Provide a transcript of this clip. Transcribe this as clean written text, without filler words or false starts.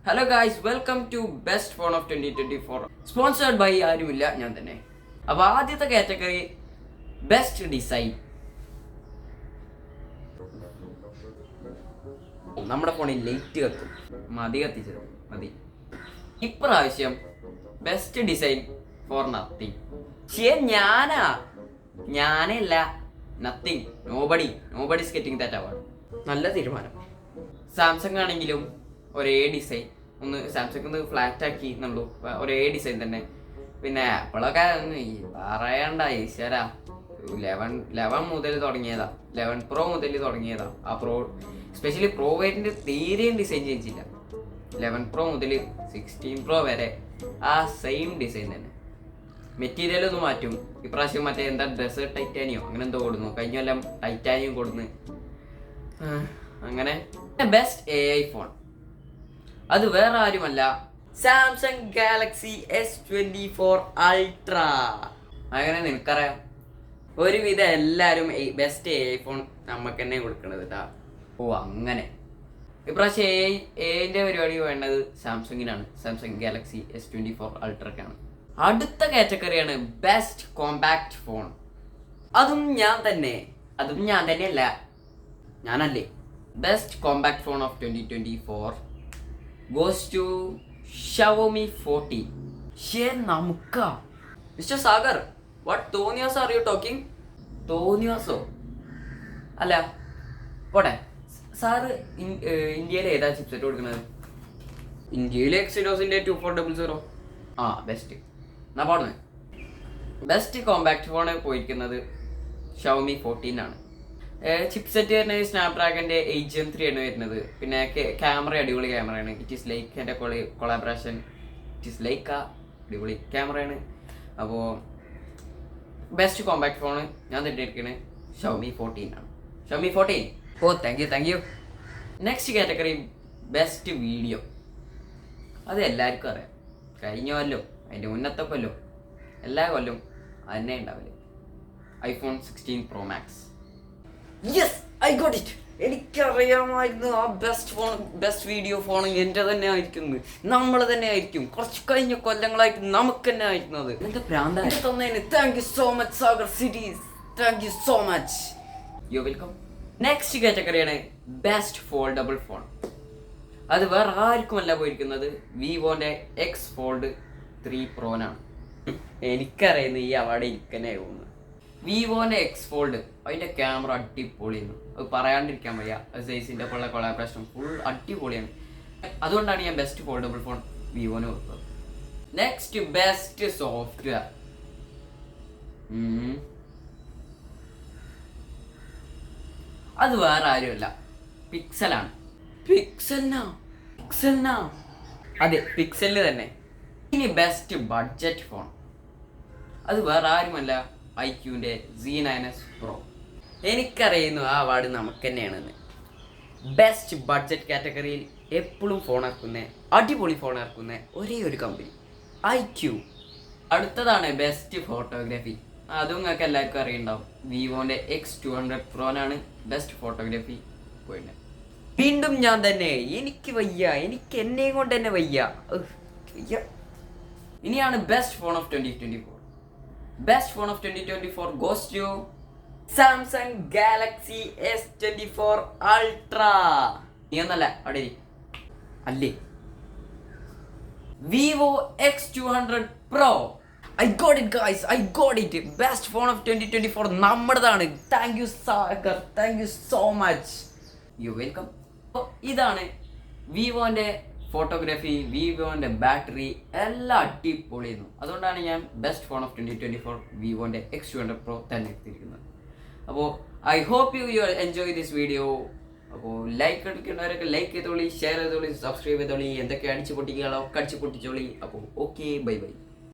Hello guys, welcome to best phone of 2024. Sponsored by ആരുമില്ല, ഞാൻ തന്നെ. അപ്പോൾ ആദ്യത്തെ കാറ്റഗറി ബെസ്റ്റ് ഡിസൈൻ. നമ്മുടെ ഫോണിൽ ലൈറ്റ് കത്തും, മതി കത്തിച്ചത് മതി. ഇപ്രാവശ്യം ബെസ്റ്റ് ഡിസൈൻ ഫോർ നത്തിങ്. ഞാനല്ല, nothing, nobody getting that award. നല്ല തീരുമാനം. സാംസങ് ആണെങ്കിലും ഒരേ ഡിസൈൻ, ഒന്ന് സാംസങ് ഒന്ന് ഫ്ലാറ്റ് ആക്കി എന്നുള്ളൂ, ഒരേ ഡിസൈൻ തന്നെ. പിന്നെ ആപ്പിളൊക്കെ പറയണ്ട, ഈശ്വര 11 മുതൽ തുടങ്ങിയതാ, 11 Pro മുതൽ തുടങ്ങിയതാ. ആ പ്രോ, സ്പെഷ്യലി പ്രോ വേരിയന്റ് തീരെയും ഡിസൈൻ ചെയ്യിച്ചില്ല. 11 Pro മുതൽ 16 Pro വരെ ആ സെയിം ഡിസൈൻ തന്നെ. മെറ്റീരിയൽ ഒന്ന് മാറ്റും. ഇപ്രാവശ്യം മറ്റേ എന്താ ഡെസേർട്ട് ടൈറ്റാനിയോ അങ്ങനെ എന്തോ കൊടുന്നു, കഴിഞ്ഞ കൊല്ലം ടൈറ്റാനിയം കൊടുന്ന്. അങ്ങനെ ബെസ്റ്റ് AI ഫോൺ, അത് വേറെ ആരുമല്ല, സാംസങ് ഗാലക്സി S24 Ultra. അങ്ങനെ നിനക്കറിയാം, ഒരുവിധം എല്ലാവരും ബെസ്റ്റ് AI ഫോൺ നമുക്ക് തന്നെ കൊടുക്കണത് കേട്ടാ. ഓ അങ്ങനെ ഇപ്രാവശ്യം എന്റെ പരിപാടി വേണ്ടത് സാംസങ്ങിനാണ്, സാംസങ് ഗാലക്സി S24 Ultraക്കാണ്. അടുത്ത കാറ്റഗറിയാണ് ബെസ്റ്റ് കോമ്പാക്ട് ഫോൺ. അതും ഞാൻ തന്നെയല്ല, ഞാനല്ലേ. Best compact phone of 2024 goes to Xiaomi 14. നമുക്കാ മിസ്റ്റർ സാഗർ, വാട്ട് തോന്നിയാസോ ആർ യു ടോക്കിംഗ്? തോന്നിയാസോ അല്ല, പോട്ടെ. സാറ് ഇന്ത്യയിൽ ഏതാ ചിപ്സെറ്റ് കൊടുക്കുന്നത്? ഇന്ത്യയിലെ എക്സിനോസിന്റെ 2400. ആ ബെസ്റ്റ്. എന്നാ പാടുന്നത്. ബെസ്റ്റ് കോമ്പാക്ട് ഫോൺ പോയിരിക്കുന്നത് Xiaomi 14 ആണ്. ചിപ്സെറ്റ് വരുന്നത് സ്നാപ്ഡ്രാഗന്റെ 8 Gen 3 ആണ് വരുന്നത്. പിന്നെ ക്യാമറ അടിപൊളി ക്യാമറയാണ്. ഇറ്റ് ഈസ് ലൈക്ക് എൻ്റെ കൊളാബറേഷൻ, ഇറ്റ് ഈസ് ലൈക്ക് അടിപൊളി ക്യാമറയാണ്. അപ്പോൾ ബെസ്റ്റ് കോമ്പാക്ട് ഫോൺ ഞാൻ തെറ്റിയിരിക്കുന്നത് Xiaomi 14 ആണ്. Xiaomi 14. ഓ thank you. Next category best video. അത് എല്ലാവർക്കും അറിയാം. കഴിഞ്ഞ കൊല്ലം, അതിൻ്റെ മുന്നത്തെ കൊല്ലം, എല്ലാ കൊല്ലം അതന്നെ ഉണ്ടാവില്ല. iPhone 16 Pro Max. Yes, I got it. എനിക്കറിയാമായിരുന്നു ആ ബെസ്റ്റ് വീഡിയോ ഫോൺ എൻ്റെ തന്നെ ആയിരിക്കുന്നത്, നമ്മൾ തന്നെ ആയിരിക്കും. കുറച്ച് കഴിഞ്ഞ കൊല്ലങ്ങളായിട്ട് നമുക്ക് തന്നെ ആയിരിക്കുന്നത്. എന്താ പ്രാന്താണ് തന്നതിന്. Thank you so much Sagar സിരീസ്, thank you so much. You welcome. Next കാറ്റഗറിയാണ് ബെസ്റ്റ് ഫോൾഡബിൾ ഫോൺ. അത് വേറെ ആർക്കുമല്ല പോയിരിക്കുന്നത്, വിവോന്റെ X Fold 3 Pro-നാണ്. എനിക്കറിയുന്നു ഈ അവാർഡ് ഇരിക്കന്നെ പോകുന്നു. വിവോന്റെ X Fold, അതിന്റെ ക്യാമറ അടിപൊളിയാണ്, അത് പറയാണ്ടിരിക്കാൻ വയ്യ. സൈസിന്റെ ഒപ്പമുള്ള കൊളാബറേഷൻ ഫുൾ അടിപൊളിയാണ്. അതുകൊണ്ടാണ് ഞാൻ ബെസ്റ്റ് ഫോൾഡബിൾ ഫോൺ വിവോന് കൊടുത്തത്. Next best software. അത് വേറെ ആരുമല്ല, പിക്സലാണ്. പിക്സലിനാ അതെ, പിക്സലിന് തന്നെ. ഇനി ബെസ്റ്റ് ബഡ്ജറ്റ് ഫോൺ, അത് വേറെ ആരുമല്ല, iQന്റെ Z9s Pro. എനിക്കറിയുന്നു ആ അവാർഡ് നമുക്ക് തന്നെയാണെന്ന്. ബെസ്റ്റ് ബഡ്ജറ്റ് കാറ്റഗറിയിൽ എപ്പോഴും ഫോൺ ഇറക്കുന്ന, അടിപൊളി ഫോൺ ഇറക്കുന്ന ഒരേ ഒരു കമ്പനി iQ. അടുത്തതാണ് ബെസ്റ്റ് ഫോട്ടോഗ്രാഫി. അതും നിങ്ങൾക്ക് എല്ലാവർക്കും അറിയുണ്ടാവും, വിവോന്റെ X200 Pro-നാണ് ബെസ്റ്റ് ഫോട്ടോഗ്രാഫി പോയിട്ട്. വീണ്ടും ഞാൻ തന്നെ, എനിക്ക് വയ്യ, എനിക്ക് എന്നെയും കൊണ്ട് തന്നെ വയ്യ. ഇനിയാണ് best phone of 2024. Best phone of 2024 goes to Samsung Galaxy S24 Ultra. നീ ഒന്നല്ല അവിടെ അല്ലേ, Vivo X200 Pro. I got it guys, I got it. Best phone of 2024 നമ്മുടേതാണ്. Thank you Sagar, thank you so much. You welcome. ഇതാണ് വിവോന്റെ photography, വിവോന്റെ battery എല്ലാം അടിപൊളിയായിരുന്നു. അതുകൊണ്ടാണ് ഞാൻ ബെസ്റ്റ് ഫോൺ ഓഫ് 2024 വിവോന്റെ X200 Pro തന്നെ എത്തിയിരിക്കുന്നത്. അപ്പോൾ I hope you enjoy this video. അപ്പോൾ ലൈക്ക് അടിക്കേണ്ടവരൊക്കെ ലൈക്ക് ചെയ്തോളി, ഷെയർ ചെയ്തോളി, സബ്സ്ക്രൈബ് ചെയ്തോളി, എന്തൊക്കെ അടിച്ചു പൊട്ടിക്കുകയാണോ ഒക്കെ അടിച്ചു പൊട്ടിച്ചോളി. അപ്പോൾ ഓക്കെ, ബൈ ബൈ.